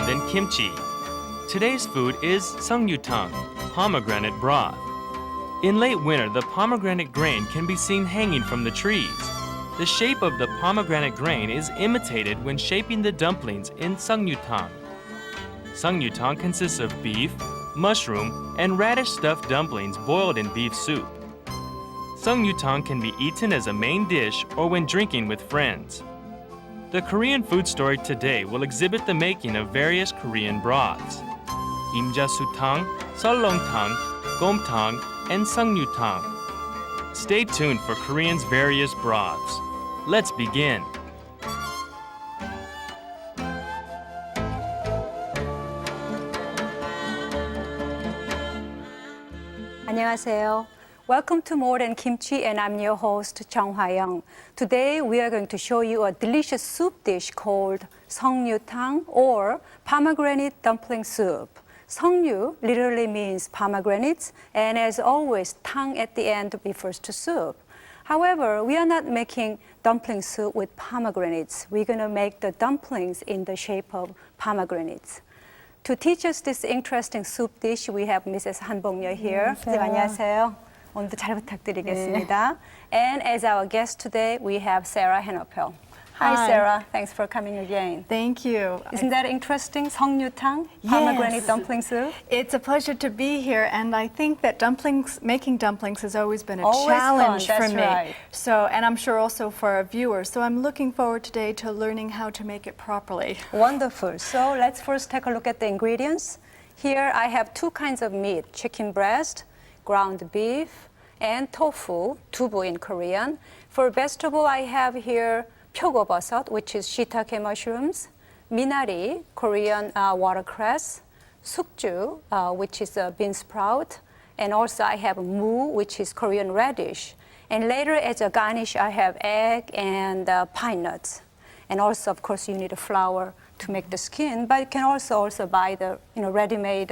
than kimchi. Today's food is Songnyutang, pomegranate broth. In late winter, the pomegranate grain can be seen hanging from the trees. The shape of the pomegranate grain is imitated when shaping the dumplings in Songnyutang. Songnyutang consists of beef, mushroom, and radish-stuffed dumplings boiled in beef soup. Songnyutang can be eaten as a main dish or when drinking with friends. The Korean food story today will exhibit the making of various Korean broths. 임자수탕, 썰렁탕, 곰탕, and Songnyutang. Stay tuned for Korean's various broths. Let's begin. 안녕하세요. Welcome to More Than Kimchi, and I'm your host, Jung Hwa-young. Today, we are going to show you a delicious soup dish called Songnyutang, or pomegranate dumpling soup. Songnu literally means pomegranates, and as always, tang at the end refers to soup. However, we are not making dumpling soup with pomegranates. We're going to make the dumplings in the shape of pomegranates. To teach us this interesting soup dish, we have Mrs. Han Bong-yeol here. 네, 안녕하세요. 오늘도 잘 부탁드리겠습니다. And as our guest today, we have Sarah Henopel. Hi, Sarah. Thanks for coming again. Thank you. Isn't that interesting? Songnyutang, pomegranate dumpling soup. It's a pleasure to be here, and I think that making dumplings has always been a challenge for me. Right. So, and I'm sure also for our viewers. So I'm looking forward today to learning how to make it properly. Wonderful. So let's first take a look at the ingredients. Here I have two kinds of meat: chicken breast, ground beef, and tofu, dubu in Korean. For vegetable, I have here 표고버섯, which is shiitake mushrooms, minari, Korean watercress, sukju, which is a bean sprout, and also I have mu, which is Korean radish. And later, as a garnish, I have egg and pine nuts. And also, of course, you need a flour to make the skin, but you can also buy the ready-made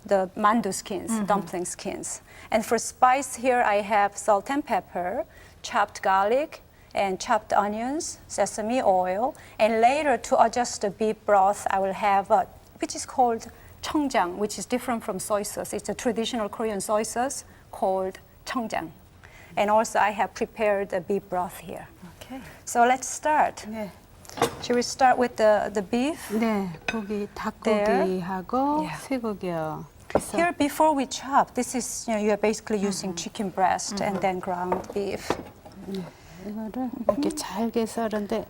the mandu skins, dumpling skins. And for spice here, I have salt and pepper, chopped garlic, and chopped onions, sesame oil, and later to adjust the beef broth, I will have which is called 청장, which is different from soy sauce. It's a traditional Korean soy sauce called 청장. And also I have prepared the beef broth here. Okay. So let's start. 네. Should we start with the beef? 네, 고기 닭고기하고 Yeah. 쇠고기요. Here, before we chop, this is, you are basically using chicken breast and then ground beef. 네, 이거를 이렇게 잘게 썰은데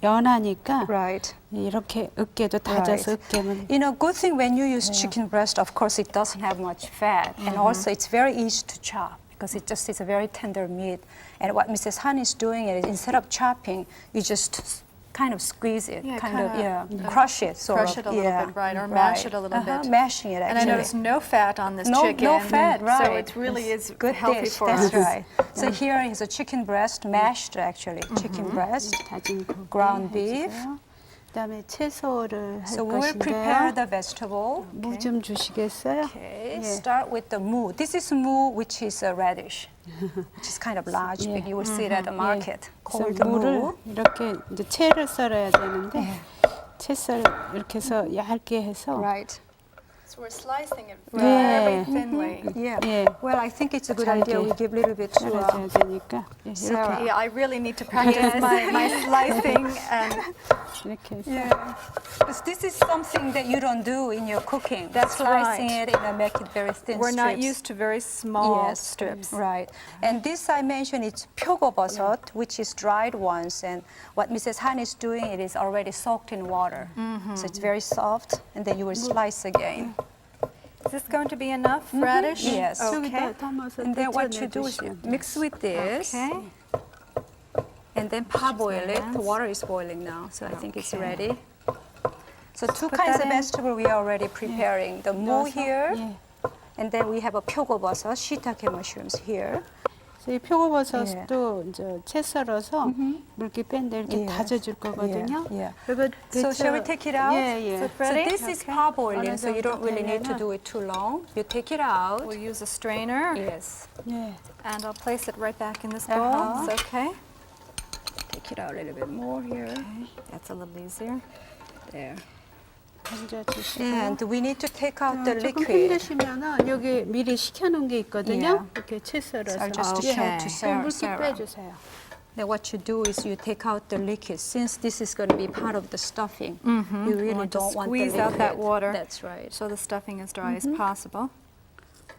연하니까 Right. 이렇게 으깨도 다져서 으깨면 Good thing when you use chicken breast, of course, it doesn't have much fat. And also, it's very easy to chop because it just is a very tender meat. And what Mrs. Han is doing is instead of chopping, you just kind of squeeze it, crush it, Crush it a little bit, right, or mash it a little bit. Mashing it, actually. And I notice no fat on this chicken. No fat, right. So it really is good healthy dish, for that's us. right. So here is a chicken breast, mashed actually, chicken breast, 다진 고기 ground beef. 해주고요. 그다음에 채소를 할 So we will prepare 것인데요. the vegetable. 무 좀 주시겠어요? Okay, 예. start with the mu. This is mu, which is a radish, which is kind of large, big. You will see it at the market. 그래서 Called 무를 mu. 이렇게 이제 채를 썰어야 되는데 채썰 이렇게 해서 얇게 해서 Right. So we're slicing it 네. very thinly. Yeah. 예. Well, I think it's a good 잘게 idea. We give a little bit to 썰어줘야 되니까 예, Sarah. 이렇게 Yeah, I really need to practice my slicing and 이렇게 해서 Yeah, because this is something that you don't do in your cooking. That's Slicing right. it and make it very thin we're strips. not used to very small Yes, strips. right. And this I mentioned, it's 표고버섯, which is dried ones. And what Mrs. Han is doing, it is already soaked in water. So it's very soft, and then you will slice again. Is this going to be enough radish? Yes. Okay. 여기다 담아서 And then what you do is 데쳐내주시면 돼요. mix with this, Okay. and then parboil it. The water is boiling now, so I think it's Okay. ready. So two put kinds that of in. vegetable we are already preparing. The mu 넣어서, here, 예. and then we have a 표고버섯, shiitake mushrooms here. 그래서 이 표고버섯도 이제 채 썰어서 물기 뺀데 이렇게 Yes. 다져줄 거거든요. Yeah, yeah. 그리고 So shall we take it out? 예, 예. So So ready? this is Okay. parboiling, 어느 so you don't 정도 really need to 되면은- do it too long. You take it out. We'll use a strainer. Yes. 예. And I'll place it right back in this bowl. Uh-huh. It's okay. Take it out a little bit more here. That's a little easier. There. 얹어주시고. And we need to take out the 조금 liquid. 힘드시면은 여기 미리 식혀놓은 게 있거든요. Yeah. 이렇게 채 썰어서. So just to show to Sarah. 물기 빼주세요. Then what you do is you take out the liquid. Since this is going to be part of the stuffing, you really want to don't want the squeeze liquid. out that water. That's right. So the stuffing as dry as possible.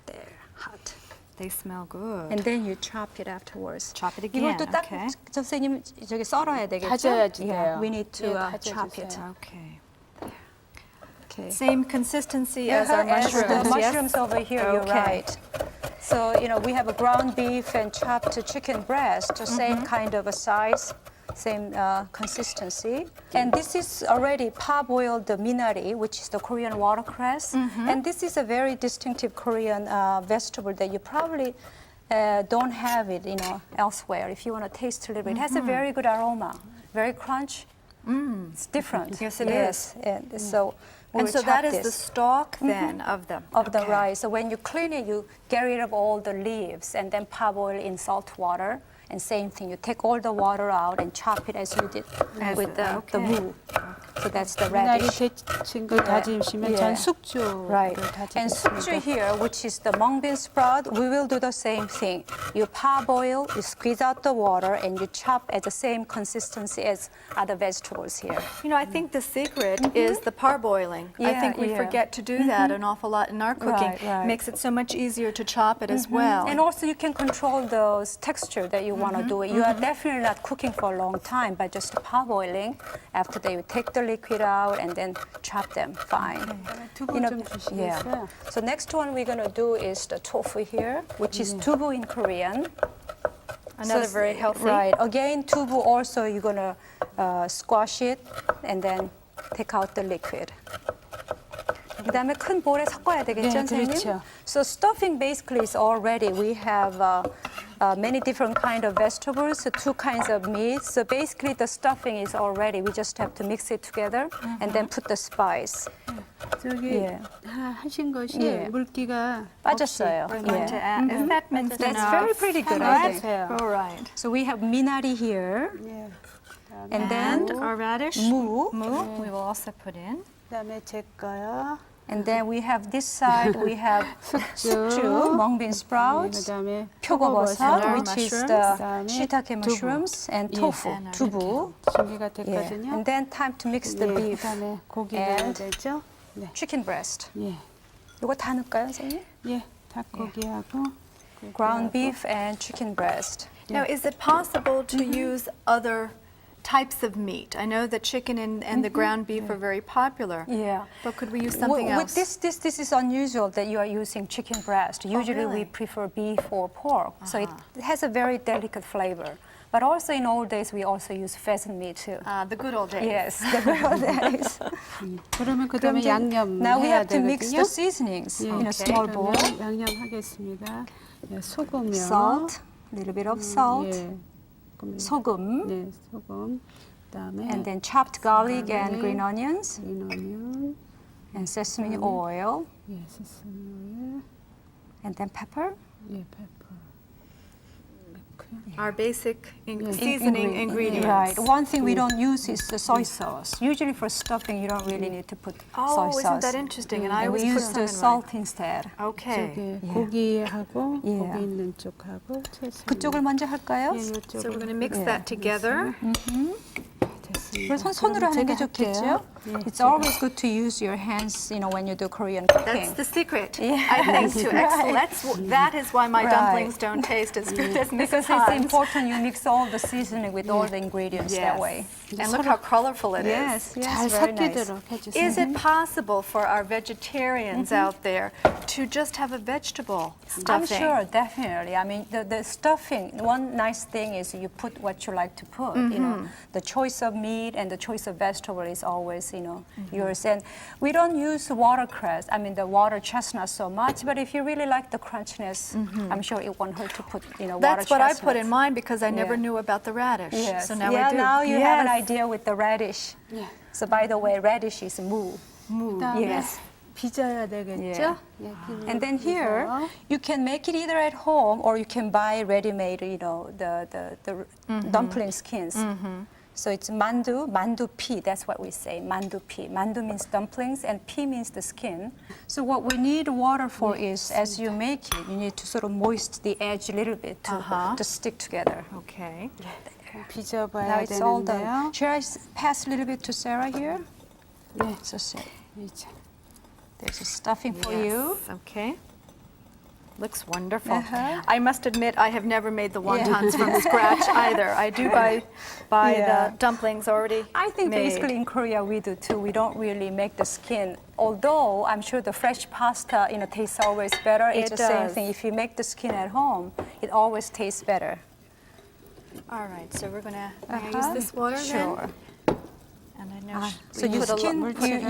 There, hot. They smell good. And then you chop it afterwards. Chop it 이걸 again. 또 딱 Okay. 선생님 저기 썰어야 되겠죠? 다져야지 Yeah, 돼요. we need to 예, chop it. 다져주세요. Okay. Okay. Same consistency as our As mushrooms. the yes? mushrooms over here, you're Okay. right. So, we have a ground beef and chopped chicken breast, the same kind of a size, same consistency. And this is already parboiled minari, which is the Korean watercress. And this is a very distinctive Korean vegetable that you probably don't have it, elsewhere. If you want to taste a little bit, it has a very good aroma, very crunch. It's different. Yes, it is. And so, And we'll so chop that is the this. stalk then of them. Of the Okay. rice. So when you clean it, you get rid of all the leaves and then parboil in salt water. And same thing, you take all the water out and chop it as you did with the okay. 무. So that's the 미나리 radish. 데친 걸 다지시면 전 숙주를 Right. 다지겠습니다. And sukju here, which is the mung bean sprout, we will do the same thing. You parboil, you squeeze out the water, and you chop at the same consistency as other vegetables here. I think the secret is the parboiling. I Yeah, think we yeah. forget to do that an awful lot in our cooking. Right. Makes it so much easier to chop it as well. And also you can control those texture that you want to do it. You are definitely not cooking for a long time by just parboiling. After that, you take the liquid out and then chop them fine. 두부 좀 주시겠어요? So next one we're going to do is the tofu here, which is dubu in Korean. Another So, very healthy. Right. Again, dubu also you're going to squash it and then take out the liquid. 그다음에 큰 볼에 섞어야 되겠죠, 네, 선생님? 그렇죠. So stuffing basically is all ready. We have many different kind of vegetables, so 2 kinds of meats. So basically the stuffing is all ready. We just have to mix it together and then put the spice. 저기 예. 하신 것이 예. 물기가 빠졌어요. We're going to add. Is that minced That's enough? very pretty good, I think. 해주세요. All right. So we have minari here, 예. and then And our radish. mu. We will also put in. 그다음에 제 거요. And then we have this side, we have sukju, mung bean sprouts, 그다음에 표고버섯, which is the 그다음에 shiitake mushrooms, and tofu, And our dubu. 준비가 Yeah. 됐거든요. And then time to mix the 예, beef, 그다음에 고기 넣어야 and 되죠. 네. chicken breast. 예. 이거 다 넣을까요, 선생님? 예. 닭고기하고 Ground beef and chicken breast. Now, is it possible to use other types of meat? I know that chicken and the ground beef are very popular. Yeah. But could we use something With else? this is unusual that you are using chicken breast. Usually we really? prefer beef or pork, so it has a very delicate flavor. But also in old days we also use pheasant meat too. The good old days. Yes, the good old days. 그러면 그다음에 양념 Now we 해야 have to mix 되거든요. the seasonings in a small bowl. 그러면 양념 하겠습니다. 예, 소금요. Salt, a little bit of salt, 예. 그러면 소금, 네, 소금. 그다음에 and then chopped garlic and green onions, green onion. and sesame oil, 예, 세스미 and then pepper. 오일. 예, 페퍼. Our basic seasoning ingredients. Right. One thing we don't use is the soy sauce. Usually for stuffing, you don't really need to put soy Oh, sauce. isn't that interesting? And I And we always put use some the in salt instead. mine. Okay. 저기 고기하고 예. 고기 있는 쪽하고 채소. 그쪽을 먼저 할까요? 예, So we're 이쪽을 going to mix that together. 그걸 손으로 하는 게 좋겠죠? It's always good to use your hands, when you do Korean That's cooking. the secret, I think, to excellence. That is why my Right. dumplings don't taste as good as Because Mrs. it's Han's. important you mix all the seasoning with all the ingredients that way. And look how colorful it is. Yes, yes, 잘 very nice. 섞이도록 해주세요. Is it possible for our vegetarians out there to just have a vegetable I'm stuffing? sure, definitely. I mean, the stuffing, one nice thing is you put what you like to put. The choice of meat and the choice of vegetable is always, yours. And we don't use watercress, the water chestnut so much, but if you really like the crunchiness, I'm sure it won't hurt to put, water That's what I chestnuts. put in mine because I never Yeah. knew about the radish. Yes. So now yeah, I do. now you have an Yes. idea with the radish. So by the way, radish is mu. 그다음에 Yes. 빚어야 되겠죠? 예, And then here, you can make it either at home or you can buy ready-made, the dumpling skins. So it's mandu pi, that's what we say, mandu pi. Mandu means dumplings and pi means the skin. So what we need water for is, as you make it, you need to sort of moist the edge a little bit to stick together. Okay. Now 빚어봐야 it's all done. 되는데요. Shall I pass a little bit to Sarah here? 네. So 이제. there's a stuffing for you. Yes, okay. Looks wonderful. Uh-huh. I must admit, I have never made the wontons from scratch either. I do buy Yeah. the dumplings already I think made. basically in Korea we do too. We don't really make the skin. Although I'm sure the fresh pasta, tastes always better. It's It the same does. thing. If you make the skin at home, it always tastes better. All right, so we're gonna use this water Sure. then? And I know So you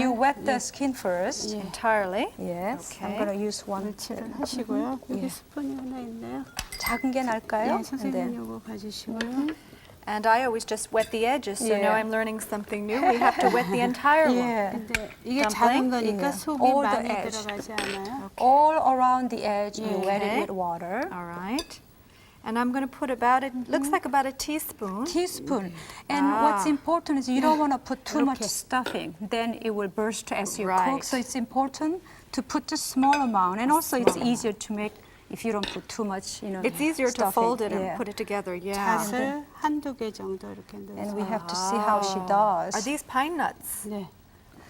you wet the skin first. entirely. Yes. I'm Okay. going to use one. 물칠을 하시고요. 여기 스푼이 하나 있네요. 작은 게 날까요? 네, 선생님 요거 봐주시고요. And I always just wet the edges, so now Yeah. I'm learning something new. We have to wet the entire one. Yeah. 근데 이게 Dumpling? 작은 거니까 Yeah. 속이 All the 많이 edge. 들어가지 않아요. All around the edge, you wet Okay. it with water. All right. And I'm going to put about it, looks like about a teaspoon. Teaspoon. And what's important is you don't want to put too much 이렇게. stuffing. Then it will burst as you Right. cook. So it's important to put a small amount. And also it's easier to make if you don't put too much, It's easier to stuffing. fold it Yeah. and put it together, yeah. 잣을 한두 개 정도 이렇게 And 넣어서. we have to see how she does. Are these pine nuts? 네.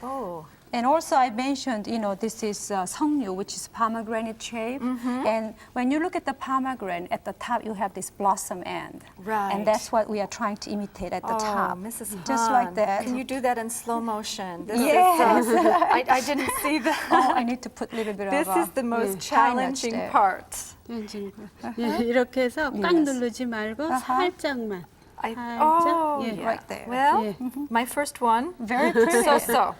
Oh. And also I mentioned, this is Songnyu, which is pomegranate shape. And when you look at the pomegranate, at the top you have this blossom end. Right. And that's what we are trying to imitate at the Oh, top. Mrs. Han. Just like that. Can you do that in slow motion? This Yes. is, I didn't see that. Oh, I need to put a little bit This of is the most pine nuts challenging there. part. 예, 이렇게 해서 꽉 Yes. 누르지 말고 살짝만. Oh, 예. yeah. Right there. Well, 예. my first one. Very pretty. So.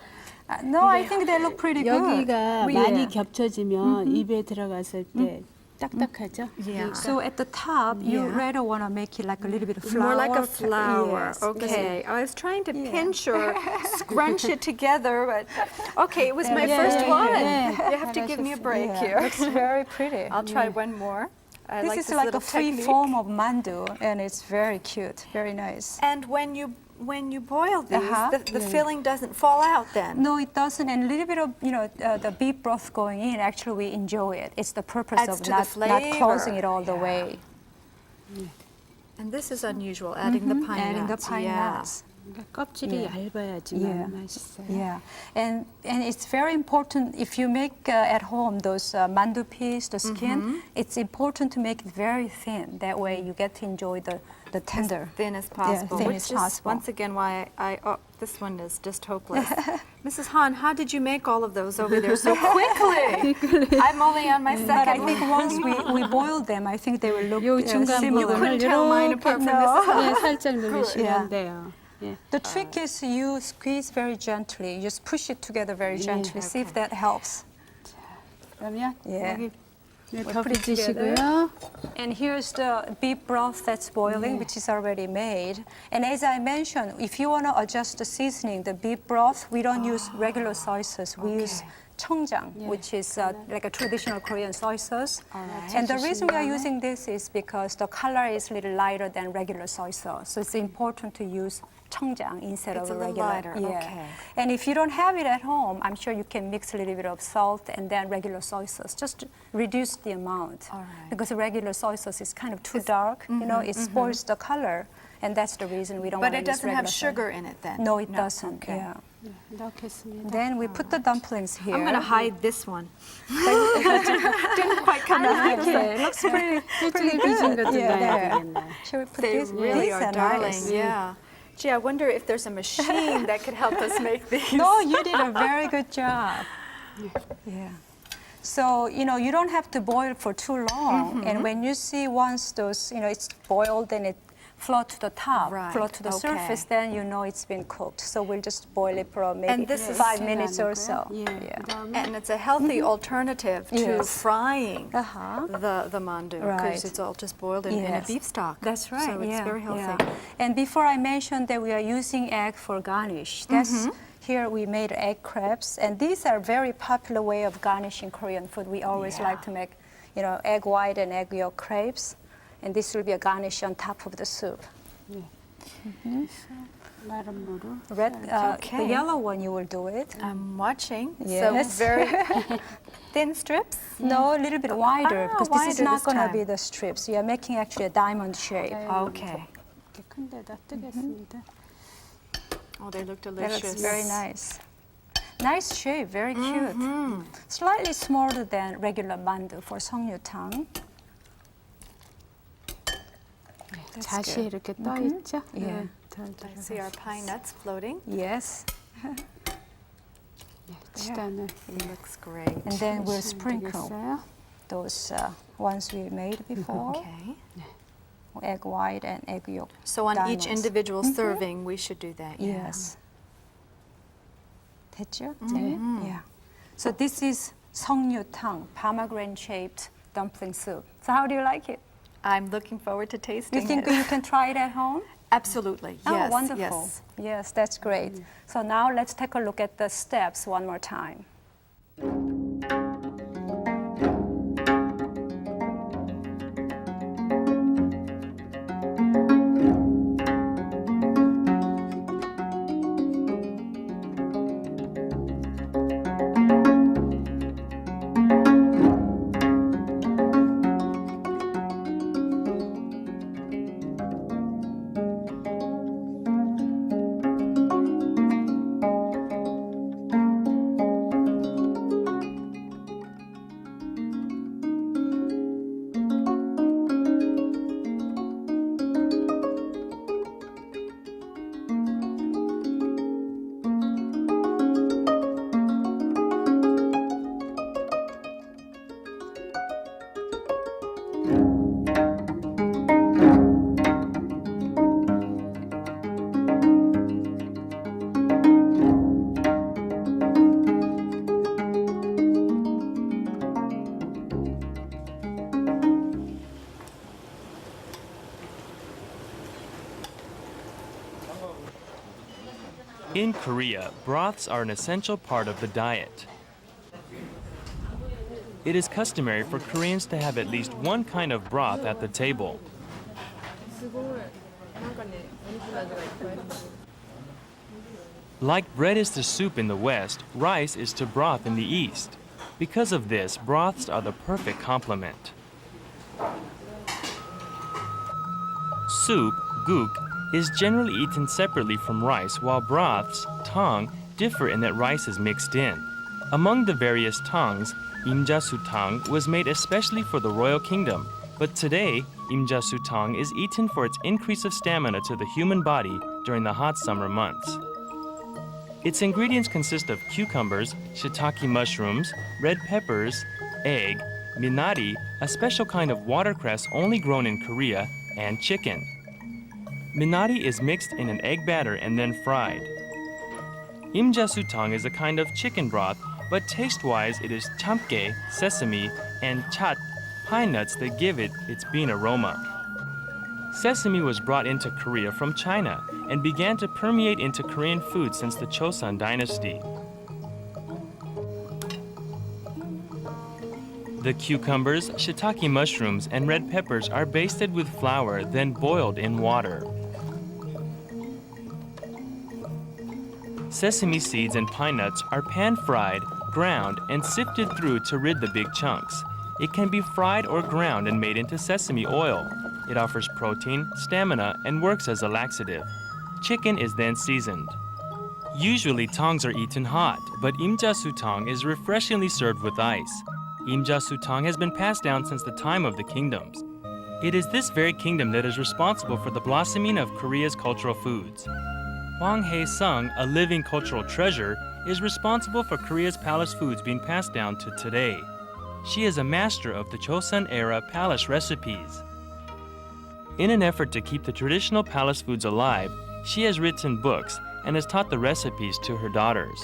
No, I think they look pretty good. 여기가 예. 많이 겹쳐지면 입에 들어갔을 때 딱딱하죠? Yeah. So at the top, you Yeah. rather want to make it like a little bit of flour. More like a flour. Yes. Okay. I was trying to pinch or scrunch it together, but okay, it was my first one. You have to give me a break Yeah, here. Looks very pretty. I'll try one more. I This like is this like little a free technique. form of mandu, and it's very cute, very nice. And when you boil these, Uh-huh. the filling doesn't fall out then. No, it doesn't. And a little bit of the beef broth going in, actually we enjoy it. It's the purpose Adds of to the not closing flavor. it all the Yeah. way. And this is unusual, adding the pine Adding the nuts. pine yeah. nuts. 그러니까 껍질이 얇아야지만 Yeah. 맛있어요. Yeah, and it's very important if you make at home those mandu peas, the skin. It's important to make it very thin. That way you get to enjoy the tender. As thin as possible. thin which as is possible. once again why this one is just hopeless. Mrs. Han, how did you make all of those over there so quickly? I'm only on my second But I think one. once we boil them, I think they will look 요 중간 similar. 부분을 tell mine 이렇게 apart from Mrs. 예, 살짝 누르시면 Yeah. 돼요. 예. The trick is you squeeze very gently. You just push it together very gently. See if that helps. 그러면 Yeah. 여기 put it 덮으시고요. And here's the beef broth that's boiling, which is already made. And as I mentioned, if you want to adjust the seasoning, the beef broth, we don't use regular soy sauce. We use 청장, which is like a traditional Korean soy sauce. And the reason we are using this is because the color is a little lighter than regular soy sauce. So it's important to use 청장 instead It's of a little regular. lighter, okay. And if you don't have it at home, I'm sure you can mix a little bit of salt and then regular soy sauce. Just reduce the amount. All right. Because regular soy sauce is kind of too dark. It spoils the color. And that's the reason we don't But want it to use doesn't regular have soy. sugar in it then? No, it doesn't. Okay. Yeah. 넣겠습니다. Then we put the dumplings here. I'm going to hide this one. Didn't quite come out. Okay, it looks pretty 이쪽에 빚은 것도 Yeah, 넣어야 there. 되겠네. Shall we put They these? really These are darling. nice. Yeah. Gee, I wonder if there's a machine that could help us make these. No, you did a very good job. Yeah. So, you don't have to boil for too long. And when you see once those, it's boiled and it float to the top, Right, float to the okay. surface, then you know it's been cooked. So we'll just boil it for maybe And this is 5 minutes or so. 예. Yeah. 그다음에 And it's a healthy alternative to Yes. frying Uh-huh. the mandu Right. because it's all just boiled in a Yes. beef stock. That's right. So it's yeah, very healthy. yeah. And before I mentioned that we are using egg for garnish. That's here we made egg crepes, and these are very popular way of garnishing Korean food. We always Yeah. like to make, egg white and egg yolk crepes, and this will be a garnish on top of the soup. 마른 물을. Red, Okay. the yellow one, you will do it. I'm watching. Yes. So very thin strips. No, a little bit wider, because this is wider not this going to time. be the strips. You are making actually a diamond shape. Okay. 이렇게 큰 데다 뜨겠습니다. Oh, they look That delicious. looks very nice. Nice shape, very cute. Slightly smaller than regular mandu for Songnyutang. 잣이 good. 이렇게 떠 있죠? Yeah. 덜 I see our pine nuts floating. Yes. 지단을 It looks great. And then we'll sprinkle 되겠어요? those ones we made before. Okay. Egg white and egg yolk. So on each diamonds. individual serving, we should do that. Yeah. Yes. 됐죠? Yeah. So this is Songnyutang, pomegranate-shaped dumpling soup. So how do you like it? I'm looking forward to tasting You think it. you can try it at home? Absolutely. Oh, Yes. wonderful. Yes. Yes, that's great. So now let's take a look at the steps one more time. In Korea, broths are an essential part of the diet. It is customary for Koreans to have at least one kind of broth at the table. Like bread is to soup in the West, rice is to broth in the East. Because of this, broths are the perfect complement. Soup, guk, is generally eaten separately from rice, while broths, tang, differ in that rice is mixed in. Among the various tangs, imjasutang was made especially for the royal kingdom, but today, imjasutang is eaten for its increase of stamina to the human body during the hot summer months. Its ingredients consist of cucumbers, shiitake mushrooms, red peppers, egg, minari, a special kind of watercress only grown in Korea, and chicken. Minari is mixed in an egg batter and then fried. Imjasutang is a kind of chicken broth, but taste-wise it is chamke, sesame, and chat, pine nuts that give it its bean aroma. Sesame was brought into Korea from China and began to permeate into Korean food since the Chosun dynasty. The cucumbers, shiitake mushrooms, and red peppers are basted with flour, then boiled in water. Sesame seeds and pine nuts are pan-fried, ground, and sifted through to rid the big chunks. It can be fried or ground and made into sesame oil. It offers protein, stamina, and works as a laxative. Chicken is then seasoned. Usually tongs are eaten hot, but imjasutang is refreshingly served with ice. Imjasutang has been passed down since the time of the kingdoms. It is this very kingdom that is responsible for the blossoming of Korea's cultural foods. Hwang Hae-sung, a living cultural treasure, is responsible for Korea's palace foods being passed down to today. She is a master of the Chosun-era palace recipes. In an effort to keep the traditional palace foods alive, she has written books and has taught the recipes to her daughters.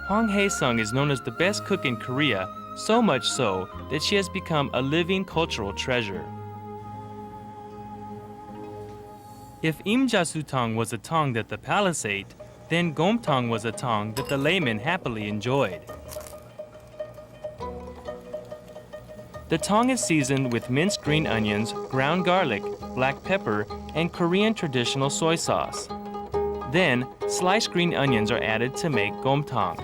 Hwang Hae-sung is known as the best cook in Korea, so much so that she has become a living cultural treasure. If imjasutang was a tang that the palace ate, then gomtang was a tang that the laymen happily enjoyed. The tong is seasoned with minced green onions, ground garlic, black pepper, and Korean traditional soy sauce. Then, sliced green onions are added to make gomtang.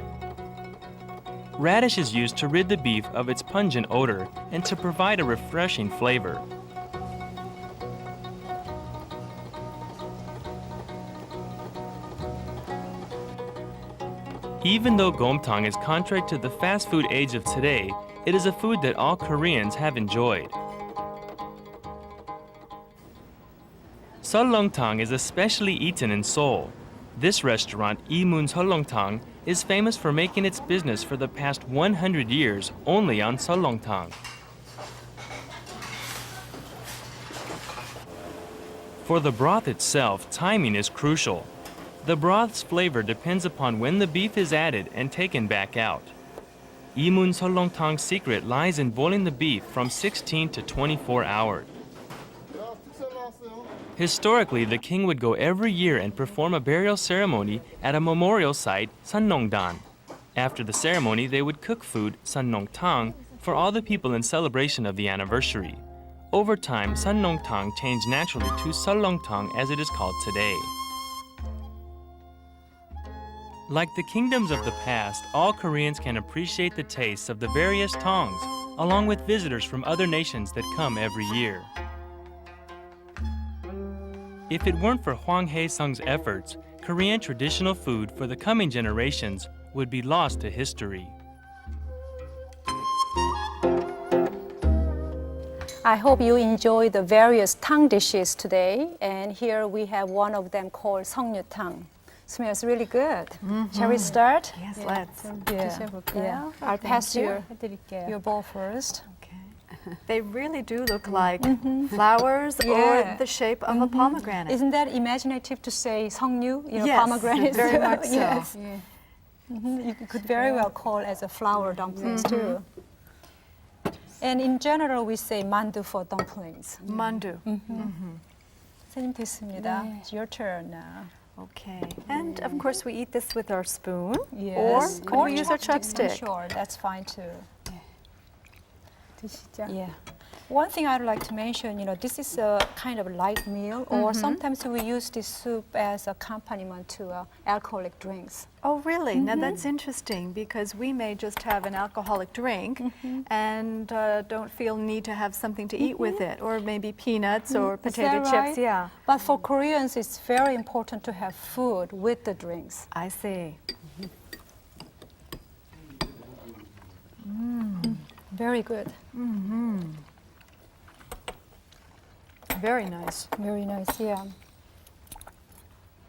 Radish is used to rid the beef of its pungent odor and to provide a refreshing flavor. Even though gomtang is contrary to the fast food age of today, it is a food that all Koreans have enjoyed. Seolleongtang is especially eaten in Seoul. This restaurant, Imun Seolleongtang, is famous for making its business for the past 100 years only on Seolleongtang. For the broth itself, timing is crucial. The broth's flavor depends upon when the beef is added and taken back out. Imun Seolleongtang's secret lies in boiling the beef from 16 to 24 hours. Historically, the king would go every year and perform a burial ceremony at a memorial site, Seonnongdan. After the ceremony, they would cook food, Seonnongtang, for all the people in celebration of the anniversary. Over time, Seonnongtang changed naturally to Seolleongtang as it is called today. Like the kingdoms of the past, all Koreans can appreciate the tastes of the various tongs, along with visitors from other nations that come every year. If it weren't for Hwang Hae-sung's efforts, Korean traditional food for the coming generations would be lost to history. I hope you enjoy the various tang dishes today. And here we have one of them called Songnyutang. Smells really good. Shall we start? Yes, let's. Yeah. I'll pass you. your bowl first. Okay. They really do look like flowers Yeah. or the shape of a pomegranate. Isn't that imaginative to say Songnu, Yes, pomegranate? very much so. Yes. You could very well call as a flour dumplings too. And in general, we say mandu for dumplings. Mandu. 선생님 됐습니다. It's your turn now. Okay. And of course, we eat this with our spoon. Yes. Or could we use our chopstick? Sure, that's fine too. 드시죠. Yeah. One thing I'd like to mention, this is a kind of light meal, or sometimes we use this soup as accompaniment to alcoholic drinks. Oh, really? Now that's interesting because we may just have an alcoholic drink and don't feel need to have something to eat with it, or maybe peanuts or Is potato that chips. right? Yeah, But for Koreans, it's very important to have food with the drinks. I see. Very good. Very nice. Very nice, yeah.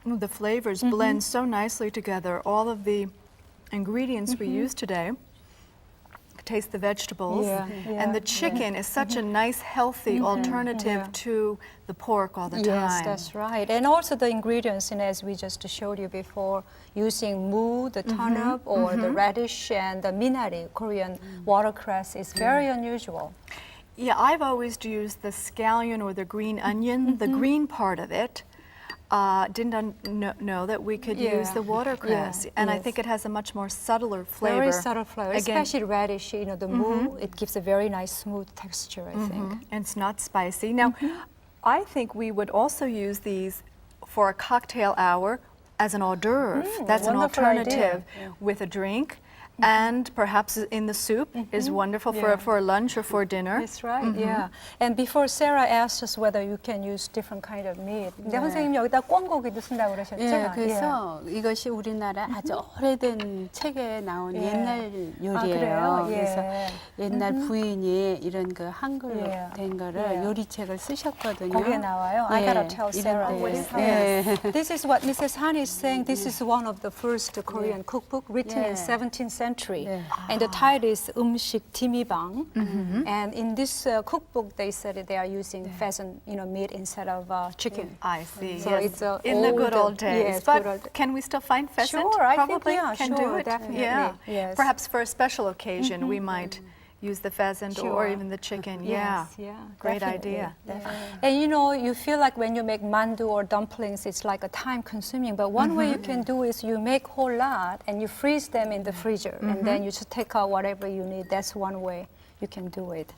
Ooh, the flavors blend so nicely together. All of the ingredients we use today. Taste the vegetables. And the chicken is such a nice, healthy alternative to the pork all the time. Yes, that's right. And also the ingredients, as we just showed you before, using mu, the turnip, or the radish, and the minari, Korean watercress, is very unusual. Yeah, I've always used the scallion or the green onion, the green part of it. Didn't know that we could use the watercress. And I think it has a much more subtler flavor. Very subtle flavor, Again, especially radish, the mu, it gives a very nice smooth texture, I think. and it's not spicy. Now, I think we would also use these for a cocktail hour as an hors d'oeuvre. That's an wonderful alternative idea. with a drink. And perhaps in the soup is wonderful for a lunch or for dinner. That's right, yeah. And before Sarah asked us whether you can use different kind of meat. 근데 선생님이 여기다 꿩고기도 쓴다고 그러셨죠? 예, 그래서 이것이 우리나라 아주 오래된 책에 나온 옛날 요리예요. 그래요? 그래서 옛날 부인이 이런 그 한글로 된 거를 예. 요리책을 쓰셨거든요. 거기에 나와요. I gotta tell Sarah what is this. This is what Mrs. Han is saying. This is one of the first Korean cookbook written in 17th century. And the title is 음식 디미방. And in this cookbook, they said they are using pheasant, meat instead of chicken. I see. So yes. it's a in the good old days. yes, but good old- can we still find pheasant? Sure, I think, Probably yeah, can sure, do it. definitely, Yeah. yes. Perhaps for a special occasion, we might use the pheasant or Sure. even the chicken. Yeah. Yes, yeah, Great definitely, idea. definitely. And you feel like when you make mandu or dumplings, it's like a time consuming. But one way you can do is you make whole lot and you freeze them in the freezer, and then you just take out whatever you need. That's one way you can do it.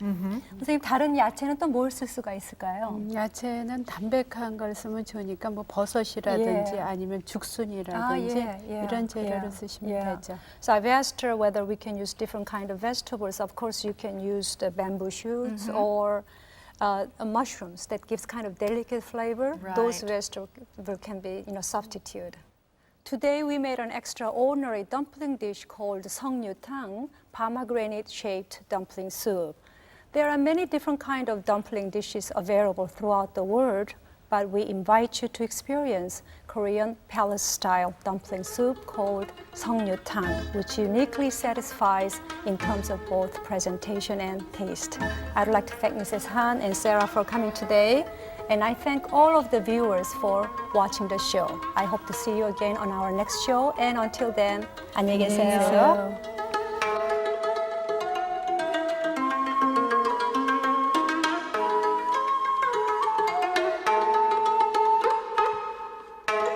선생님 다른 야채는 또 뭘 쓸 수가 있을까요? 야채는 담백한 걸 쓰면 좋으니까 뭐 버섯이라든지 예. 아니면 죽순이라든지 이런 재료를 yeah, 쓰시면 yeah. 되죠. So I've asked her whether we can use different kind of vegetables. Of course, you can use the bamboo shoots or mushrooms that gives kind of delicate flavor. Those Right. vegetables can be, substituted. Today we made an extraordinary dumpling dish called Songnyutang, pomegranate-shaped dumpling soup. There are many different kind of dumpling dishes available throughout the world, but we invite you to experience Korean palace-style dumpling soup called Songnyutang, which uniquely satisfies in terms of both presentation and taste. I'd like to thank Mrs. Han and Sarah for coming today, and I thank all of the viewers for watching the show. I hope to see you again on our next show, and until then, 안녕히 계세요.